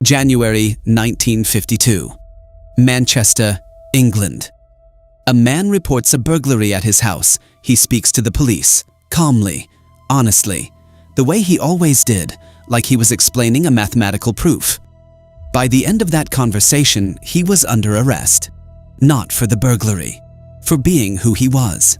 January 1952. Manchester, England. A man reports a burglary at his house. He speaks to the police, calmly, honestly, the way he always did, like he was explaining a mathematical proof. By the end of that conversation, he was under arrest. Not for the burglary, for being who he was.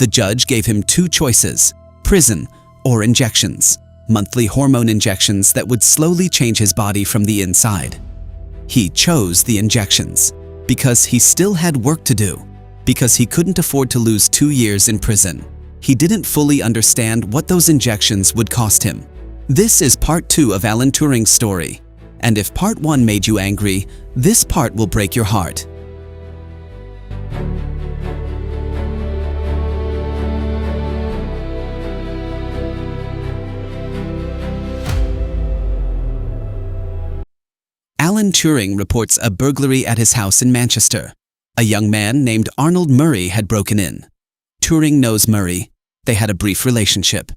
The judge gave him two choices: prison or injections, monthly hormone injections that would slowly change his body from the inside. He chose the injections because he still had work to do, because he couldn't afford to lose 2 years in prison. He didn't fully understand what those injections would cost him. This is part 2 of Alan Turing's story, and if part 1 made you angry, this part will break your heart. Alan Turing reports a burglary at his house in Manchester. A young man named Arnold Murray had broken in. Turing knows Murray. They had a brief relationship.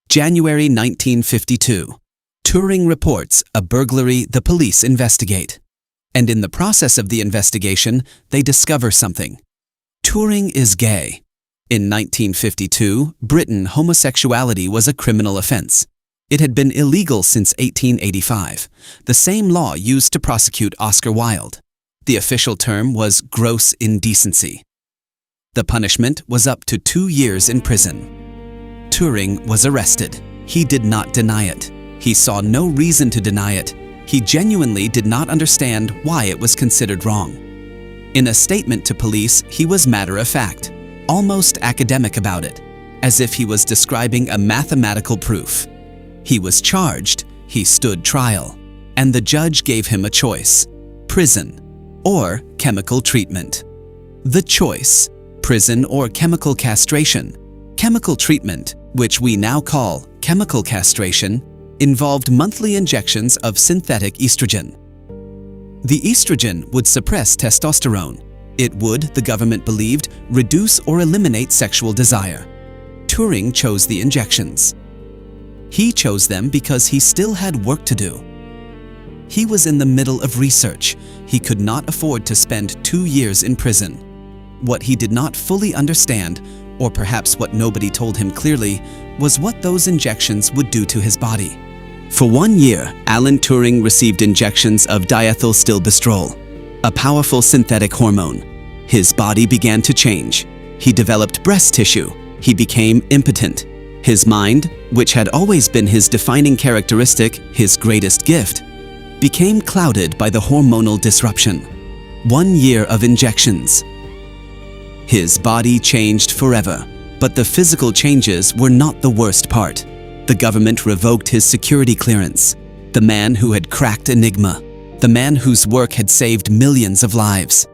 January 1952. Turing reports a burglary the police investigate. And in the process of the investigation, they discover something. Turing is gay. In 1952, Britain, homosexuality was a criminal offense. It had been illegal since 1885, the same law used to prosecute Oscar Wilde. The official term was gross indecency. The punishment was up to 2 years in prison. Turing was arrested. He did not deny it. He saw no reason to deny it. He genuinely did not understand why it was considered wrong. In a statement to police, he was matter-of-fact, almost academic about it, as if he was describing a mathematical proof. He was charged, he stood trial, and the judge gave him a choice: prison or chemical treatment. The choice: prison or chemical castration. Chemical treatment, which we now call chemical castration, involved monthly injections of synthetic estrogen. The estrogen would suppress testosterone. It would, the government believed, reduce or eliminate sexual desire. Turing chose the injections. He chose them because he still had work to do. He was in the middle of research. He could not afford to spend 2 years in prison. What he did not fully understand, or perhaps what nobody told him clearly, was what those injections would do to his body. For 1 year, Alan Turing received injections of diethylstilbestrol, a powerful synthetic hormone. His body began to change. He developed breast tissue. He became impotent. His mind, which had always been his defining characteristic, his greatest gift, became clouded by the hormonal disruption. 1 year of injections. His body changed forever, but the physical changes were not the worst part. The government revoked his security clearance. The man who had cracked Enigma, the man whose work had saved millions of lives.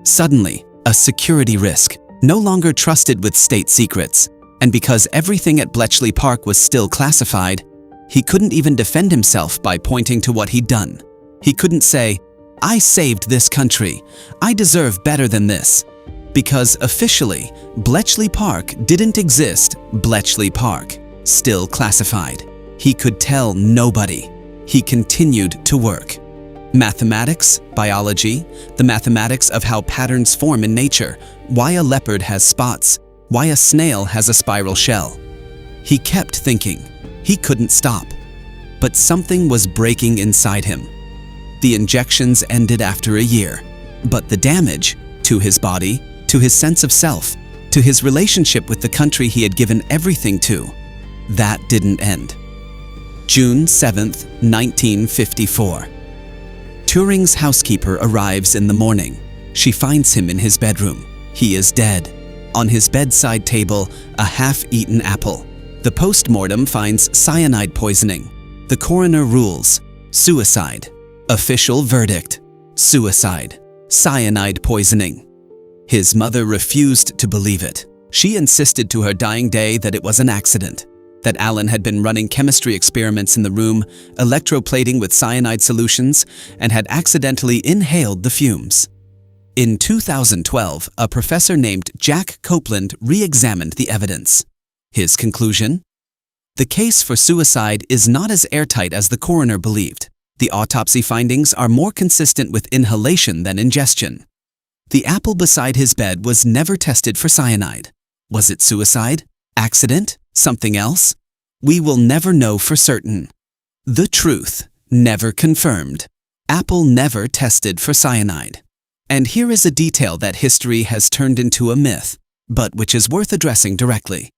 Suddenly, a security risk, no longer trusted with state secrets. And because everything at Bletchley Park was still classified, he couldn't even defend himself by pointing to what he'd done. He couldn't say, "I saved this country. I deserve better than this." Because officially, Bletchley Park didn't exist. Bletchley Park, still classified. He could tell nobody. He continued to work. Mathematics, biology, the mathematics of how patterns form in nature, why a leopard has spots, why a snail has a spiral shell. He kept thinking. He couldn't stop. But something was breaking inside him. The injections ended after a year, but the damage to his body, to his sense of self, to his relationship with the country he had given everything to, that didn't end. June 7th, 1954. Turing's housekeeper arrives in the morning. She finds him in his bedroom. He is dead. On his bedside table, a half-eaten apple. The post-mortem finds cyanide poisoning. The coroner rules: suicide. Official verdict: suicide. Cyanide poisoning. His mother refused to believe it. She insisted to her dying day that it was an accident, that Alan had been running chemistry experiments in the room, electroplating with cyanide solutions, and had accidentally inhaled the fumes. In 2012, a professor named Jack Copeland re-examined the evidence. His conclusion? The case for suicide is not as airtight as the coroner believed. The autopsy findings are more consistent with inhalation than ingestion. The apple beside his bed was never tested for cyanide. Was it suicide? Accident? Something else? We will never know for certain. The truth, never confirmed. Apple never tested for cyanide. And here is a detail that history has turned into a myth, but which is worth addressing directly.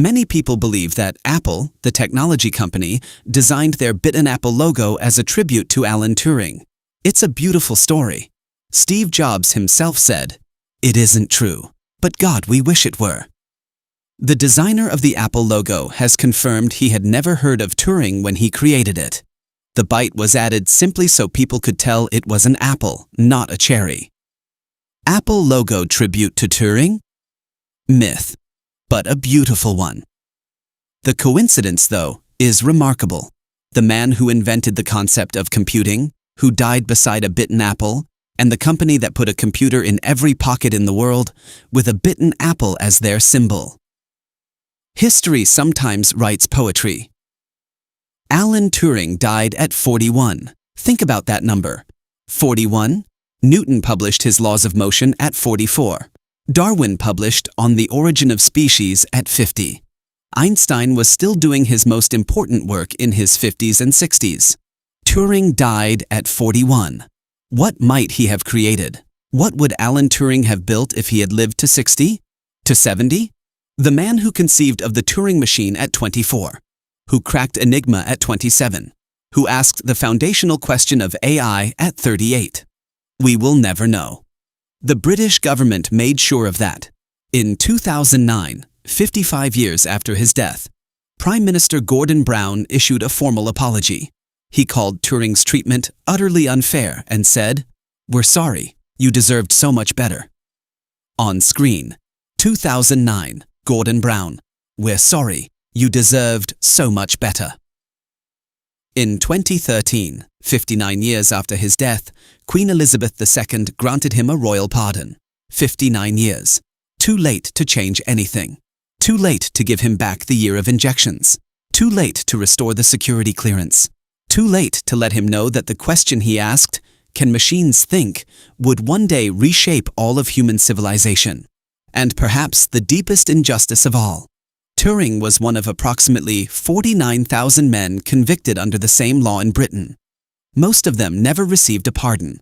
Many people believe that Apple, the technology company, designed their Bitten Apple logo as a tribute to Alan Turing. It's a beautiful story. Steve Jobs himself said, "It isn't true, but God, we wish it were." The designer of the Apple logo has confirmed he had never heard of Turing when he created it. The bite was added simply so people could tell it was an apple, not a cherry. Apple logo tribute to Turing? Myth, but a beautiful one. The coincidence, though, is remarkable. The man who invented the concept of computing, who died beside a bitten apple, and the company that put a computer in every pocket in the world with a bitten apple as their symbol. History sometimes writes poetry. Alan Turing died at 41. Think about that number. 41? Newton published his laws of motion at 44. Darwin published On the Origin of Species at 50. Einstein was still doing his most important work in his 50s and 60s. Turing died at 41. What might he have created? What would Alan Turing have built if he had lived to 60? To 70? The man who conceived of the Turing machine at 24, who cracked Enigma at 27, who asked the foundational question of AI at 38. We will never know. The British government made sure of that. In 2009, 55 years after his death, Prime Minister Gordon Brown issued a formal apology. He called Turing's treatment utterly unfair and said, "We're sorry, you deserved so much better." On screen, 2009, Gordon Brown, "We're sorry, you deserved so much better." In 2013, 59 years after his death, Queen Elizabeth II granted him a royal pardon. 59 years. Too late to change anything. Too late to give him back the year of injections. Too late to restore the security clearance. Too late to let him know that the question he asked, "Can machines think?" would one day reshape all of human civilization. And perhaps the deepest injustice of all. Turing was one of approximately 49,000 men convicted under the same law in Britain. Most of them never received a pardon,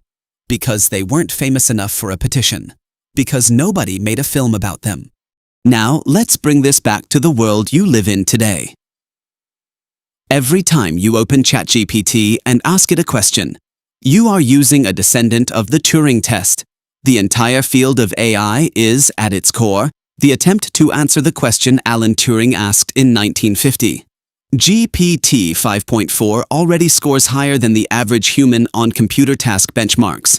because they weren't famous enough for a petition, because nobody made a film about them. Now, let's bring this back to the world you live in today. Every time you open ChatGPT and ask it a question, you are using a descendant of the Turing test. The entire field of AI is, at its core, the attempt to answer the question Alan Turing asked in 1950. GPT 5.4 already scores higher than the average human on computer task benchmarks.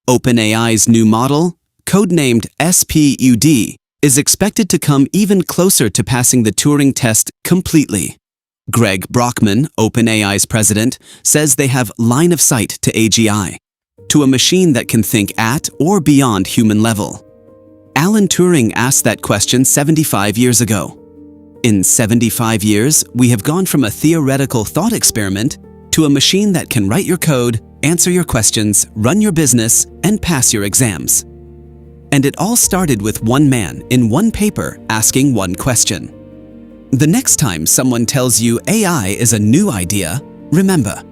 OpenAI's new model, codenamed SPUD, is expected to come even closer to passing the Turing test completely. Greg Brockman, OpenAI's president, says they have line of sight to AGI, to a machine that can think at or beyond human level. Alan Turing asked that question 75 years ago. In 75 years, we have gone from a theoretical thought experiment to a machine that can write your code, answer your questions, run your business, and pass your exams. And it all started with one man in one paper asking one question. The next time someone tells you AI is a new idea, remember,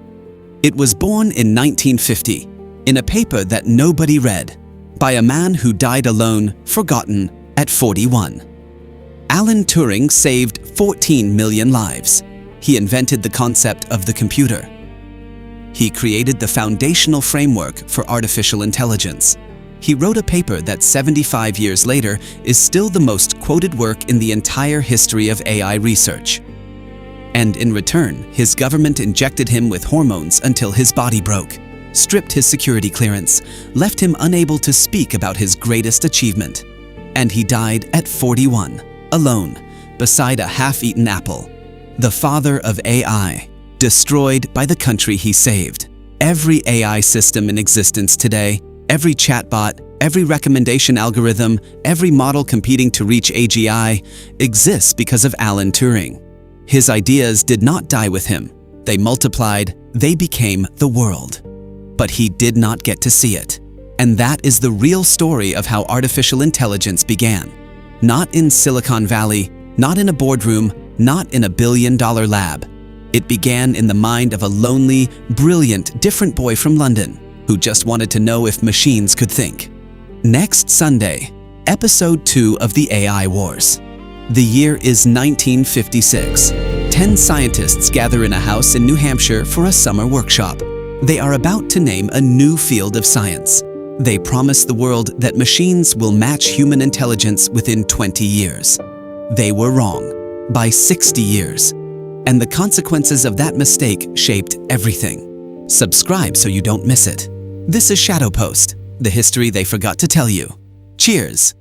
it was born in 1950 in a paper that nobody read by a man who died alone, forgotten, at 41. Alan Turing saved 14 million lives. He invented the concept of the computer. He created the foundational framework for artificial intelligence. He wrote a paper that 75 years later is still the most quoted work in the entire history of AI research. And in return, his government injected him with hormones until his body broke, stripped his security clearance, left him unable to speak about his greatest achievement. And he died at 41, alone, beside a half-eaten apple. The father of AI, destroyed by the country he saved. Every AI system in existence today, every chatbot, every recommendation algorithm, every model competing to reach AGI exists because of Alan Turing. His ideas did not die with him. they multiplied, they became the world. But he did not get to see it. And that is the real story of how artificial intelligence began. Not in Silicon Valley, not in a boardroom, not in a billion-dollar lab. It began in the mind of a lonely, brilliant, different boy from London who just wanted to know if machines could think. Next Sunday, Episode 2 of the AI Wars. The year is 1956. 10 scientists gather in a house in New Hampshire for a summer workshop. They are about to name a new field of science. They promise the world that machines will match human intelligence within 20 years. They were wrong, by 60 years. And the consequences of that mistake shaped everything. Subscribe so you don't miss it. This is Shadow Post, the history they forgot to tell you. Cheers!